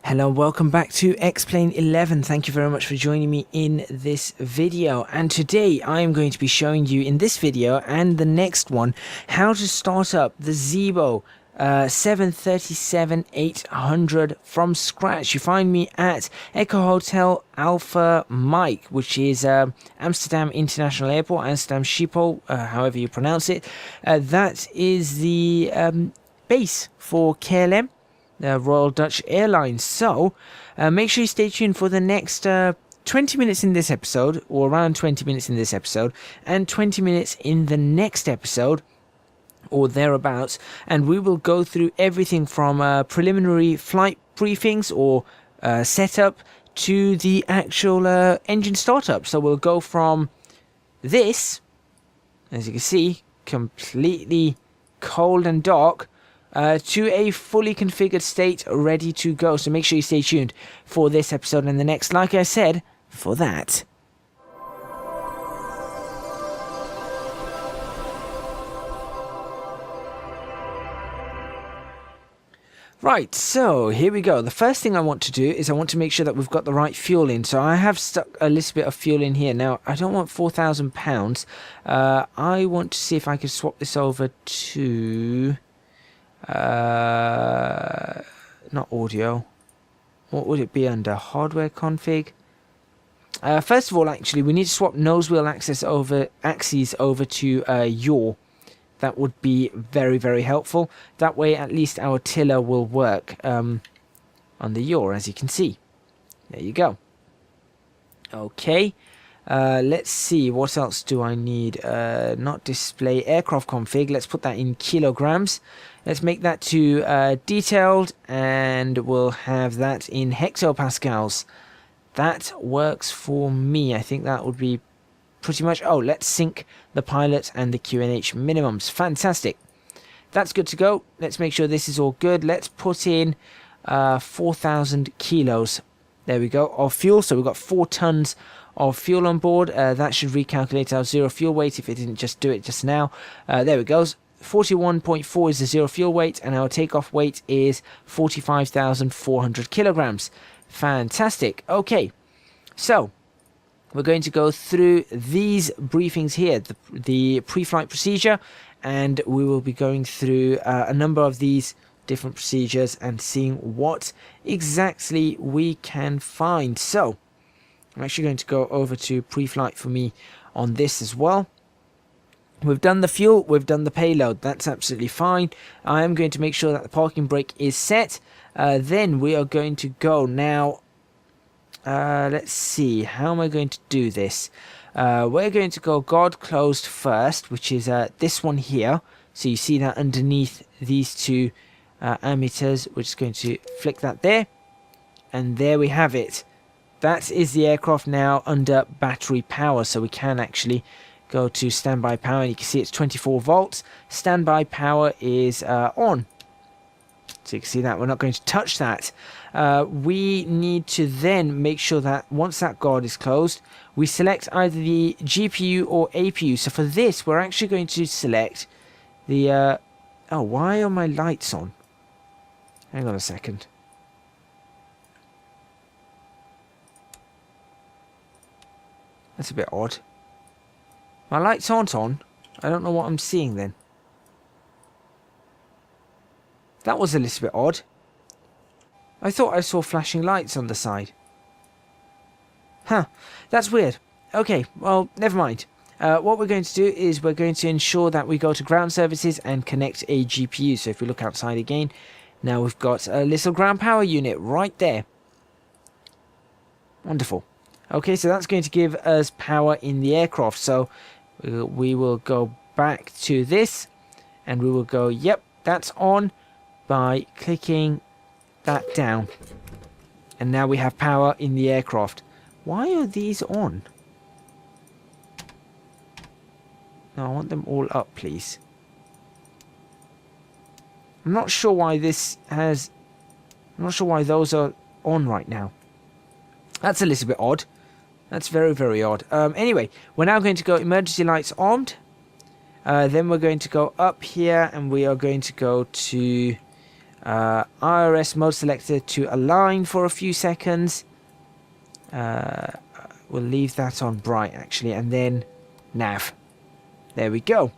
Hello, welcome back to X-Plane 11. Thank you very much for joining me in this video. And today I am going to be showing you in this video and the next one how to start up the Zibo 737-800 from scratch. You find me at Echo Hotel Alpha Mike, which is Amsterdam International Airport, Amsterdam Schiphol, however you pronounce it. That is the base for KLM. Royal Dutch Airlines. So make sure you stay tuned for the next 20 minutes in this episode, or around 20 minutes in this episode, and 20 minutes in the next episode, or thereabouts, and we will go through everything from preliminary flight briefings or setup to the actual engine startup. So we'll go from this, as you can see, completely cold and dark, to a fully configured state ready to go. So make sure you stay tuned for this episode and the next, like I said, for that. Right, so here we go. The first thing I want to do is I want to make sure that we've got the right fuel in. So I have stuck a little bit of fuel in here. Now, I don't want £4,000. I want to see if I can swap this over to... not audio. What would it be under? Hardware config. First of all, actually, we need to swap nose wheel axes over to yaw. That would be very, very helpful. That way, at least our tiller will work on the yaw, as you can see. There you go. Okay. Let's see, what else do I need? Not display aircraft config. Let's put that in kilograms. Let's make that to detailed, and we'll have that in hectopascals. That works for me. I think that would be pretty much... Oh, let's sync the pilot and the QNH minimums. Fantastic. That's good to go. Let's make sure this is all good. Let's put in 4,000 kilos. There we go, of fuel. So we've got 4 tons of fuel on board. That should recalculate our zero fuel weight if it didn't just do it just now. There it goes. 41.4 is the zero fuel weight, and our takeoff weight is 45,400 kilograms. Fantastic. Okay, so we're going to go through these briefings here, the pre-flight procedure, and we will be going through a number of these different procedures and seeing what exactly we can find. So I'm actually going to go over to pre-flight for me on this as well. We've done the fuel, we've done the payload, that's absolutely fine. I am going to make sure that the parking brake is set. Then we are going to go now. Let's see, how am I going to do this? We're going to go guard closed first, which is this one here. So you see that underneath these two ammeters. We're just going to flick that there, and there we have it. That is the aircraft now under battery power, so we can actually go to standby power, and you can see it's 24 volts. Standby power is on, so you can see that we're not going to touch that. We need to then make sure that once that guard is closed, we select either the GPU or APU. So for this, we're actually going to select the oh, why are my lights on? Hang on a second. That's a bit odd. My lights aren't on. I don't know what I'm seeing then. That was a little bit odd. I thought I saw flashing lights on the side. Huh, that's weird. Okay, well, never mind. What we're going to do is we're going to ensure that we go to ground services and connect a GPU. So if we look outside again, now we've got a little ground power unit right there. Wonderful. Okay, so that's going to give us power in the aircraft. So we will go back to this, and we will go, yep, that's on, by clicking that down. And now we have power in the aircraft. Why are these on? No, I want them all up, please. I'm not sure why this has... I'm not sure why those are on right now. That's a little bit odd. That's very, very odd. Anyway, we're now going to go emergency lights armed. Then we're going to go up here, and we are going to go to IRS mode selector to align for a few seconds. We'll leave that on bright actually, and then nav. There we go.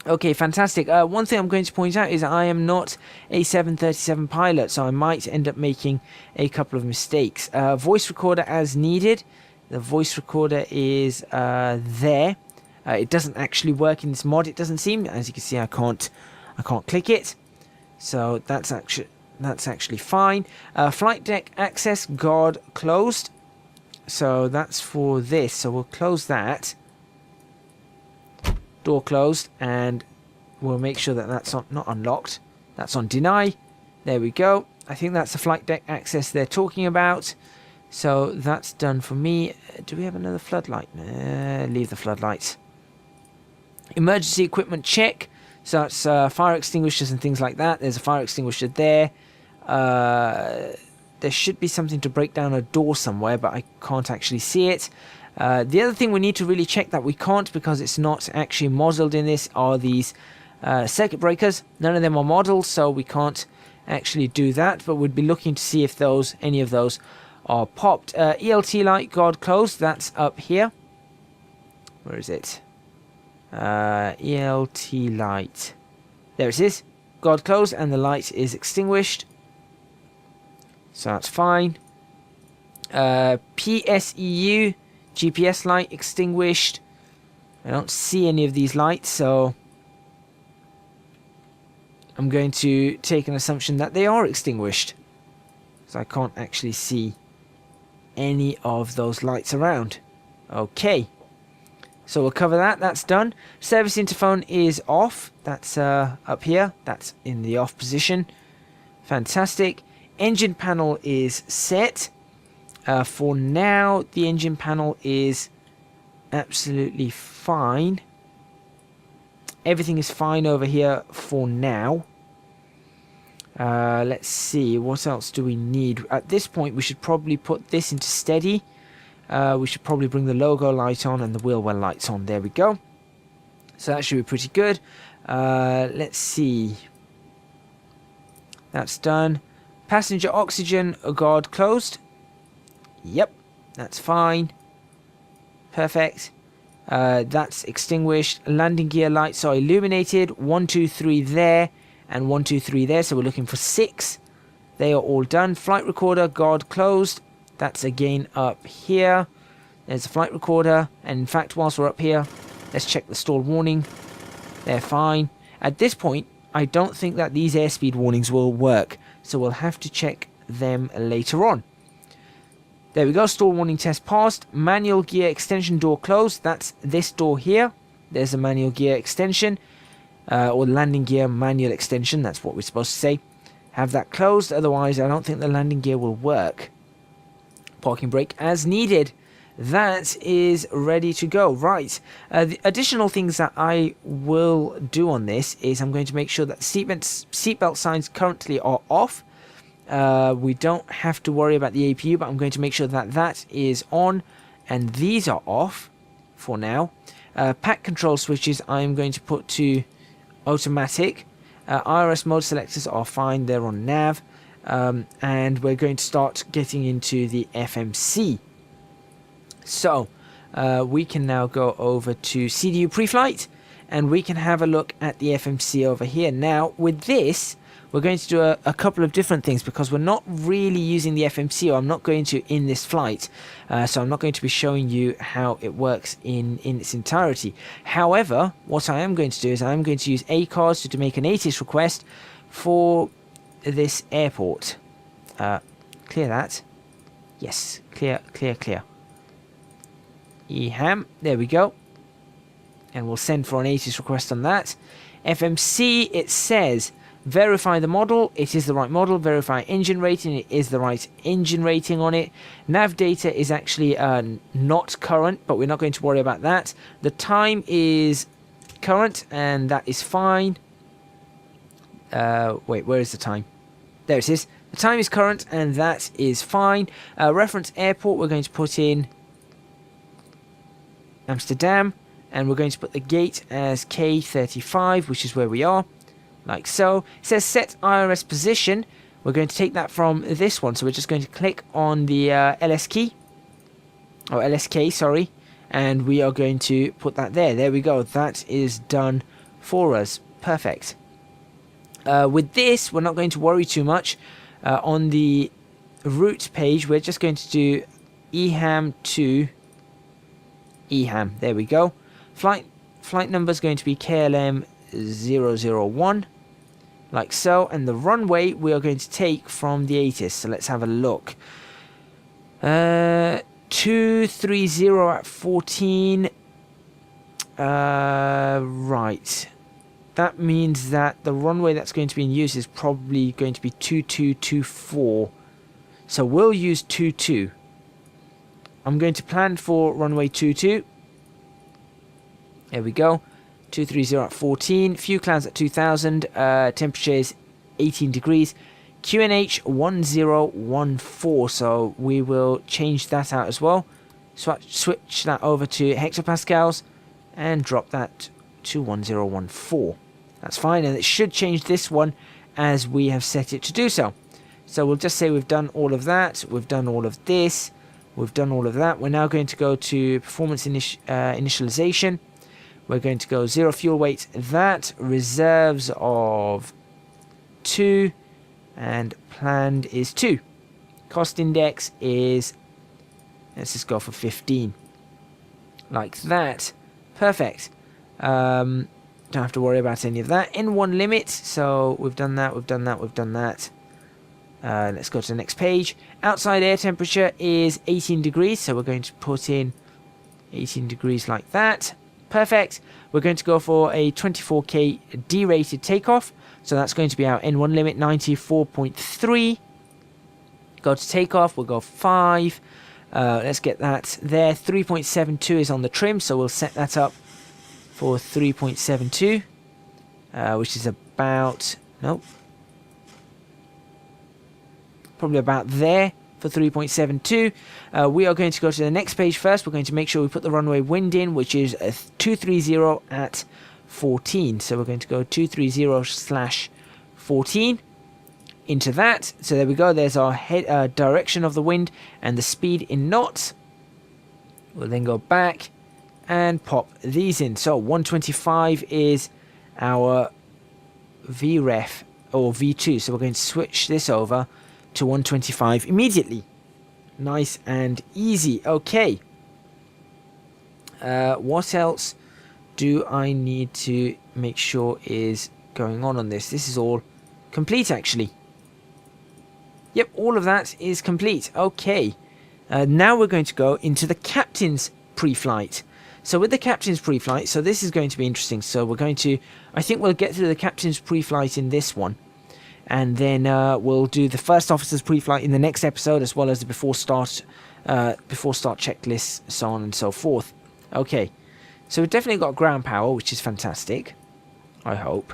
Okay, fantastic. One thing I'm going to point out is I am not a 737 pilot, so I might end up making a couple of mistakes. Voice recorder as needed. The voice recorder is there. It doesn't actually work in this mod, it doesn't seem. As you can see, I can't click it. So that's actually fine. Flight deck access guard closed. So that's for this. So we'll close that. Door closed, and we'll make sure that that's not unlocked. That's on deny. There we go. I think that's the flight deck access they're talking about. So that's done for me. Do we have another floodlight? Leave the floodlights. Emergency equipment check. So that's fire extinguishers and things like that. There's a fire extinguisher there. There should be something to break down a door somewhere, but I can't actually see it. The other thing we need to really check that we can't, because it's not actually modeled in this, are these circuit breakers. None of them are modeled, so we can't actually do that, but we'd be looking to see if any of those are popped. ELT light guard closed. That's up here. Where is it? ELT light. There it is. Guard closed, and the light is extinguished. So that's fine. PSEU GPS light extinguished. I don't see any of these lights, so I'm going to take an assumption that they are extinguished. So I can't actually see any of those lights around. Okay. So we'll cover that. That's done. Service interphone is off. That's up here. That's in the off position. Fantastic. Engine panel is set. For now, the engine panel is absolutely fine. Everything is fine over here for now. Let's see, what else do we need? At this point, we should probably put this into steady. We should probably bring the logo light on and the wheel well lights on. There we go. So that should be pretty good. Let's see. That's done. Passenger oxygen guard closed. Yep, that's fine. Perfect. That's extinguished. Landing gear lights are illuminated. 1, 2, 3 there, and 1, 2, 3 there. So we're looking for 6. They are all done. Flight recorder guard closed. That's again up here. There's a flight recorder. And in fact, whilst we're up here, let's check the stall warning. They're fine. At this point, I don't think that these airspeed warnings will work. So we'll have to check them later on. There we go, stall warning test passed. Manual gear extension door closed. That's this door here. There's a manual gear extension. Or landing gear manual extension. That's what we're supposed to say. Have that closed. Otherwise, I don't think the landing gear will work. Parking brake as needed. That is ready to go. Right. The additional things that I will do on this is I'm going to make sure that seatbelt signs currently are off. We don't have to worry about the APU, but I'm going to make sure that that is on and these are off for now. Pack control switches I'm going to put to automatic. IRS mode selectors are fine, they're on nav. And we're going to start getting into the FMC. So we can now go over to CDU pre-flight and we can have a look at the FMC over here. Now with this, we're going to do a couple of different things because we're not really using the FMC, or I'm not going to in this flight. So I'm not going to be showing you how it works in its entirety. However, what I am going to do is I'm going to use ACARS to make an ATIS request for this airport. Clear that. Yes, clear. EHAM, there we go. And we'll send for an ATIS request on that. FMC, it says verify the model, it is the right model. Verify engine rating, it is the right engine rating on it. Nav data is actually not current, but we're not going to worry about that. The time is current, and that is fine. Wait, where is the time? There it is. The time is current, and that is fine. Reference airport, we're going to put in Amsterdam, and we're going to put the gate as K35, which is where we are. like so. It says set IRS position. We're going to take that from this one, so we're just going to click on the LS key, or LSK, sorry, and we are going to put that there. There we go. That is done for us. Perfect. With this, we're not going to worry too much. On the route page, we're just going to do EHAM to EHAM. There we go. Flight number is going to be KLM 001, like so. And the runway we are going to take from the ATIS. So let's have a look. 230 at 14. Right. That means that the runway that's going to be in use is probably going to be 2224. So we'll use 22. I'm going to plan for runway 22. There we go. 230 at 14. Few clouds at 2000. Temperature is 18 degrees. QNH 1014. So we will change that out as well. Switch that over to hectopascals and drop that to 1014. That's fine, and it should change this one as we have set it to do so. So we'll just say we've done all of that, we've done all of this, we've done all of that. We're now going to go to performance initialization. We're going to go 0 fuel weight, that, reserves of 2, and planned is 2. Cost index is, let's just go for 15. Like that. Perfect. Don't have to worry about any of that. N1 limit, so we've done that, we've done that, we've done that. Let's go to the next page. Outside air temperature is 18 degrees, so we're going to put in 18 degrees like that. Perfect. We're going to go for a 24k derated takeoff, so that's going to be our N1 limit, 94.3. Go to takeoff, we'll go 5. Let's get that there. 3.72 is on the trim, so we'll set that up for 3.72, which is about, nope, probably about there for 3.72. We are going to go to the next page first. We're going to make sure we put the runway wind in, which is 230 at 14. So we're going to go 230/14 into that. So there we go. There's our head direction of the wind and the speed in knots. We'll then go back and pop these in. So 125 is our VREF or V2. So we're going to switch this over to 125 immediately. Nice and easy. Okay. What else do I need to make sure is going on this? This is all complete actually. Yep, all of that is complete. Okay. Now we're going to go into the captain's pre-flight. So with the captain's pre-flight, so this is going to be interesting. So we're going to, I think we'll get through the captain's pre-flight in this one. And then we'll do the first officer's pre-flight in the next episode, as well as the before start checklists, so on and so forth. Okay, so we've definitely got ground power, which is fantastic. I hope.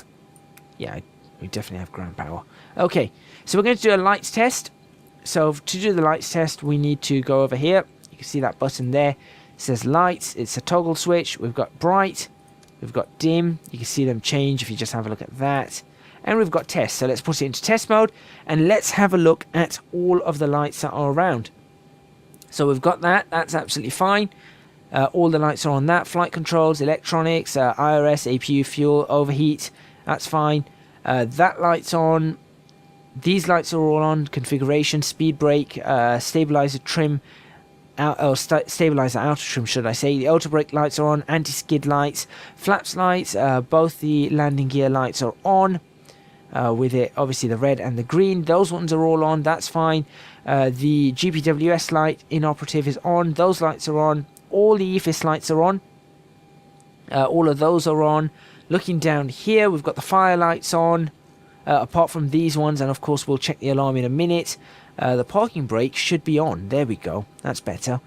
Yeah, we definitely have ground power. Okay, so we're going to do a lights test. So to do the lights test, we need to go over here. You can see that button there. It says lights. It's a toggle switch. We've got bright. We've got dim. You can see them change if you just have a look at that. And we've got test. So let's put it into test mode. And let's have a look at all of the lights that are around. So we've got that. That's absolutely fine. All the lights are on that. Flight controls, electronics, IRS, APU, fuel, overheat. That's fine. That light's on. These lights are all on. Configuration, speed brake, stabilizer trim, stabilizer outer trim, should I say. The auto brake lights are on. Anti-skid lights, flaps lights. Both the landing gear lights are on. With it, obviously the red and the green. Those ones are all on. That's fine. The GPWS light inoperative is on. Those lights are on. All the EFIS lights are on. All of those are on. Looking down here, we've got the fire lights on. Apart from these ones, and of course we'll check the alarm in a minute. The parking brake should be on. There we go. That's better.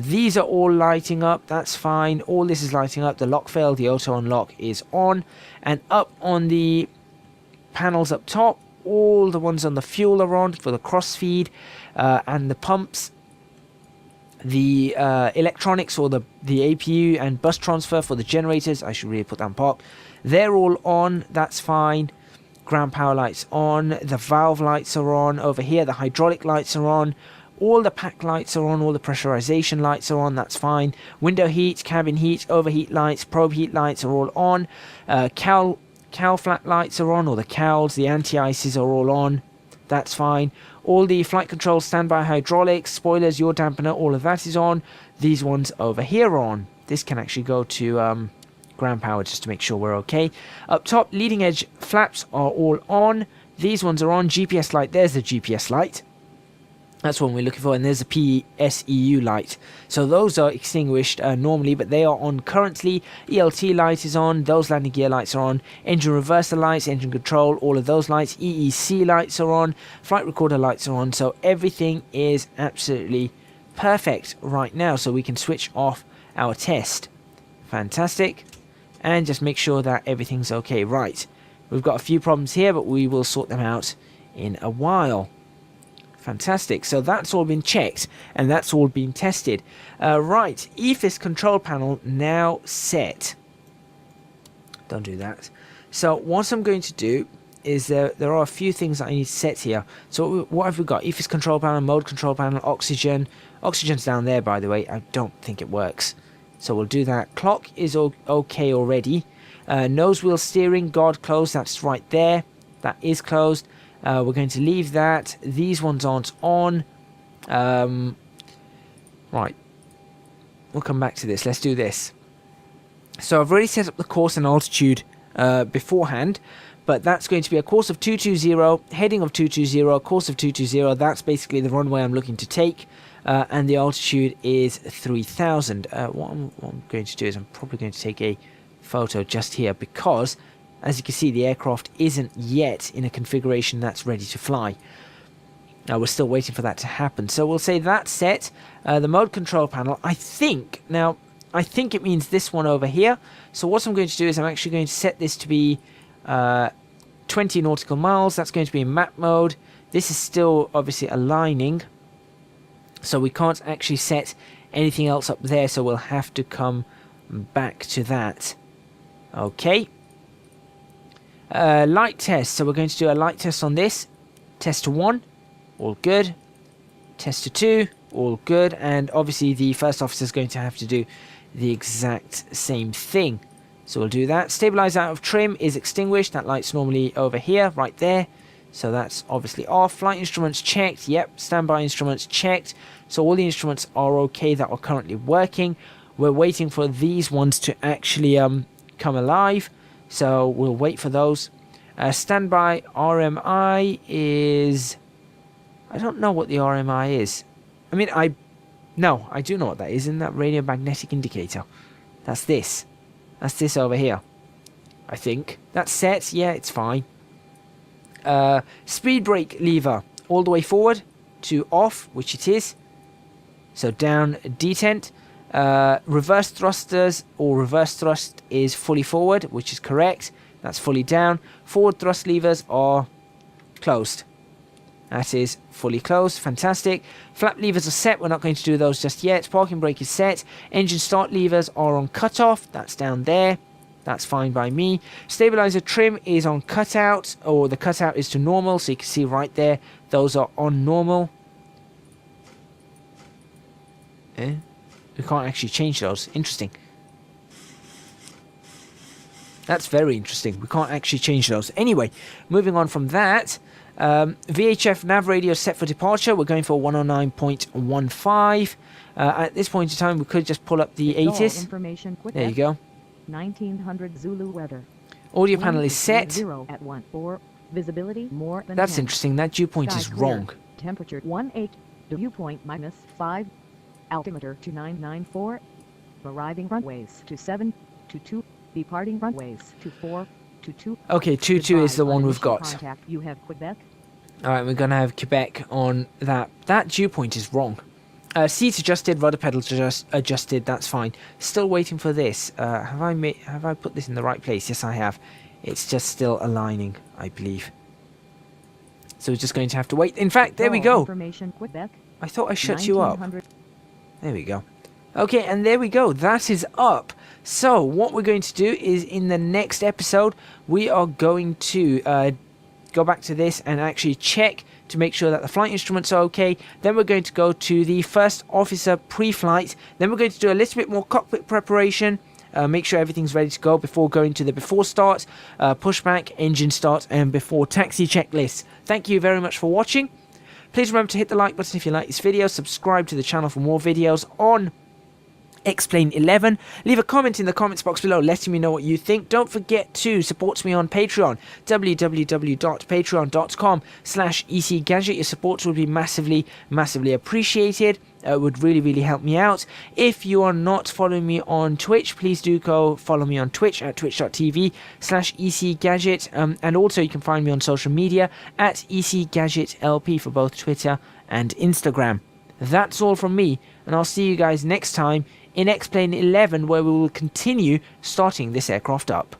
These are all lighting up. That's fine. All this is lighting up. The lock fail, the auto unlock is on. And up on the panels up top, all the ones on the fuel are on for the crossfeed and the pumps. The electronics or the APU and bus transfer for the generators, I should really put that on park. They're all on. That's fine. Ground power lights on. The valve lights are on. Over here, the hydraulic lights are on. All the pack lights are on. All the pressurization lights are on. That's fine. Window heat, cabin heat, overheat lights, probe heat lights are all on. Cowl flat lights are on. Or the cowls, the anti-ices are all on. That's fine. All the flight control, standby hydraulics, spoilers, yaw dampener, all of that is on. These ones over here are on. This can actually go to ground power just to make sure we're okay. Up top, leading edge flaps are all on. These ones are on. GPS light, there's the GPS light. That's what we're looking for, and there's a PSEU light. So those are extinguished normally, but they are on currently. ELT light is on, those landing gear lights are on. Engine reverser lights, engine control, all of those lights. EEC lights are on, flight recorder lights are on. So everything is absolutely perfect right now, so we can switch off our test. Fantastic. And just make sure that everything's okay. Right, we've got a few problems here, but we will sort them out in a while. Fantastic. So that's all been checked and that's all been tested. Right, EFIS control panel now set. Don't do that. So what I'm going to do is there are a few things that I need to set here. So what have we got? EFIS control panel, mode control panel, oxygen. Oxygen's down there, by the way. I don't think it works. So we'll do that. Clock is okay already. Nose wheel steering, guard closed. That's right there. That is closed. We're going to leave that. These ones aren't on. Right. We'll come back to this. Let's do this. So I've already set up the course and altitude beforehand. But that's going to be a course of 220, heading of 220, course of 220. That's basically the runway I'm looking to take. And the altitude is 3,000. What I'm going to do is I'm probably going to take a photo just here because, as you can see, the aircraft isn't yet in a configuration that's ready to fly. Now we're still waiting for that to happen. So we'll say that's set. The mode control panel, I think it means this one over here. So what I'm going to do is I'm actually going to set this to be 20 nautical miles. That's going to be in map mode. This is still obviously aligning, so we can't actually set anything else up there, so we'll have to come back to that. Okay. Light test. So we're going to do a light test on this. Test to 1, all good. Test to 2, all good. And obviously the first officer is going to have to do the exact same thing. So we'll do that. Stabilize out of trim is extinguished. That light's normally over here, right there. So that's obviously off. Flight instruments checked. Yep. Standby instruments checked. So all the instruments are okay that are currently working. We're waiting for these ones to actually come alive. So we'll wait for those. Standby RMI is... I don't know what the RMI is. I mean, I do know what that is. Isn't that radio magnetic indicator? That's this. That's this over here. I think. That's set. Yeah, it's fine. Speed brake lever all the way forward to off, which it is. So down, detent. Reverse thrusters or reverse thrust is fully forward, which is correct. That's fully down. Forward thrust levers are closed. That is fully closed. Fantastic. Flap levers are set. We're not going to do those just yet. Parking brake is set. Engine start levers are on cutoff. That's down there. That's fine by me. Stabilizer trim is on cutout, or the cutout is to normal. So you can see right there, those are on normal. We can't actually change those. Interesting. That's very interesting. We can't actually change those. Anyway, moving on from that. VHF nav radio set for departure. We're going for 109.15. At this point in time, we could just pull up the 80s. There you go. 1900 Zulu weather. Audio panel is set. 0 at 1-4. Visibility more than That's 10. interesting. That dew point Sky is clear. wrong. Temperature 18. Dew point -5. Altimeter 2994. Arriving runways to 7 to 2. Departing runways to 4 to 2. Okay, 22 is the one we've got. Contact. You have Quebec. Alright, we're going to have Quebec on that. That dew point is wrong. Seats adjusted, rudder pedals adjusted, that's fine. Still waiting for this. Have I put this in the right place? Yes, I have. It's just still aligning, I believe. So we're just going to have to wait. In fact, there we go. Information, Quebec. I thought I shut you up. There we go. Okay, and there we go. That is up. So what we're going to do is in the next episode, we are going to go back to this and actually check to make sure that the flight instruments are okay. Then we're going to go to the first officer pre-flight. Then we're going to do a little bit more cockpit preparation. Make sure everything's ready to go before going to the before start, pushback, engine start, and before taxi checklist. Thank you very much for watching. Please remember to hit the like button if you like this video. Subscribe to the channel for more videos on X-Plane 11. Leave a comment in the comments box below letting me know what you think. Don't forget to support me on Patreon, www.patreon.com/ecgadget. Your support would be massively appreciated. It would really help me out. If you are not following me on Twitch, please do go follow me on Twitch at twitch.tv/ecgadget. And also you can find me on social media at ecgadgetlp for both Twitter and Instagram. That's all from me, and I'll see you guys next time in X-Plane 11, where we will continue starting this aircraft up.